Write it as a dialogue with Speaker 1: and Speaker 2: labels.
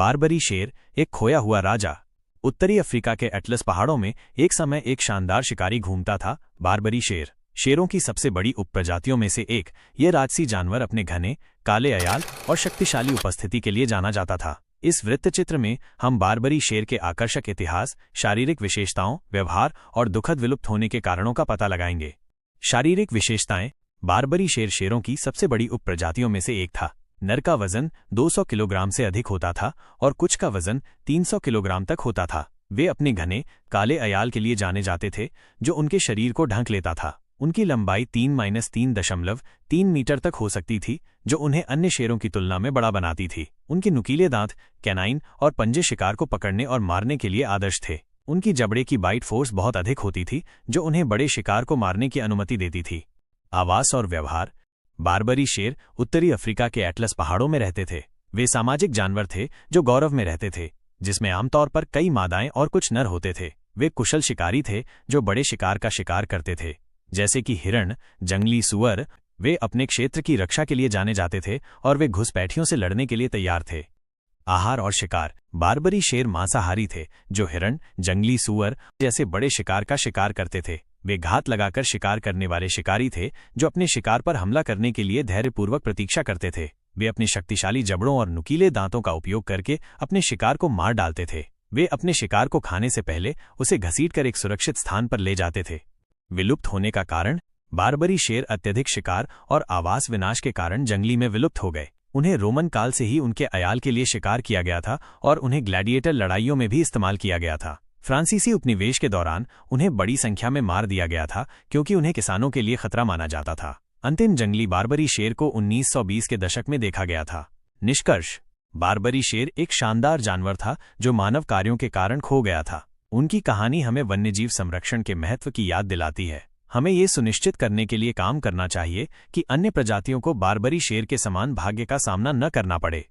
Speaker 1: बारबरी शेर, एक खोया हुआ राजा। उत्तरी अफ्रीका के एटलस पहाड़ों में एक समय एक शानदार शिकारी घूमता था, बारबरी शेर। शेरों की सबसे बड़ी उपप्रजातियों में से एक, ये राजसी जानवर अपने घने, काले अयाल और शक्तिशाली उपस्थिति के लिए जाना जाता था। इस वृत्तचित्र में हम बारबरी शेर के आकर्षक इतिहास, शारीरिक विशेषताओं, व्यवहार और दुखद विलुप्त होने के कारणों का पता लगाएंगे। शारीरिक विशेषताएं। बारबरी शेर शेरों की सबसे बड़ी उपप्रजातियों में से एक था। नर का वजन 200 किलोग्राम से अधिक होता था और कुछ का वजन 300 किलोग्राम तक होता था। वे अपने घने, काले अयाल के लिए जाने जाते थे, जो उनके शरीर को ढक लेता था। उनकी लंबाई 3-3.3 मीटर तक हो सकती थी, जो उन्हें अन्य शेरों की तुलना में बड़ा बनाती थी। उनके नुकीले दांत, कैनाइन और पंजे शिकार को पकड़ने और मारने के लिए आदर्श थे। उनकी जबड़े की बाइट फोर्स बहुत अधिक होती थी, जो उन्हें बड़े शिकार को मारने की अनुमति देती थी। आवास और व्यवहार। बारबरी शेर उत्तरी अफ्रीका के एटलस पहाड़ों में रहते थे। वे सामाजिक जानवर थे जो गौरव में रहते थे, जिसमें आमतौर पर कई मादाएं और कुछ नर होते थे। वे कुशल शिकारी थे जो बड़े शिकार का शिकार करते थे, जैसे कि हिरण, जंगली सुअर। वे अपने क्षेत्र की रक्षा के लिए जाने जाते थे और वे घुसपैठियों से लड़ने के लिए तैयार थे। आहार और शिकार। बारबरी शेर मांसाहारी थे, जो हिरण, जंगली सुअर जैसे बड़े शिकार का शिकार करते थे। वे घात लगाकर शिकार करने वाले शिकारी थे, जो अपने शिकार पर हमला करने के लिए धैर्यपूर्वक प्रतीक्षा करते थे। वे अपने शक्तिशाली जबड़ों और नुकीले दांतों का उपयोग करके अपने शिकार को मार डालते थे। वे अपने शिकार को खाने से पहले उसे घसीटकर एक सुरक्षित स्थान पर ले जाते थे। विलुप्त होने का कारण। बारबरी शेर अत्यधिक शिकार और आवास विनाश के कारण जंगली में विलुप्त हो गए। उन्हें रोमन काल से ही उनके अयाल के लिए शिकार किया गया था और उन्हें ग्लैडिएटर लड़ाइयों में भी इस्तेमाल किया गया था। फ्रांसीसी उपनिवेश के दौरान उन्हें बड़ी संख्या में मार दिया गया था, क्योंकि उन्हें किसानों के लिए खतरा माना जाता था। अंतिम जंगली बारबरी शेर को 1920 के दशक में देखा गया था। निष्कर्ष। बारबरी शेर एक शानदार जानवर था जो मानव कार्यों के कारण खो गया था। उनकी कहानी हमें वन्यजीव संरक्षण के महत्व की याद दिलाती है। हमें ये सुनिश्चित करने के लिए काम करना चाहिए कि अन्य प्रजातियों को बारबरी शेर के समान भाग्य का सामना न करना पड़े।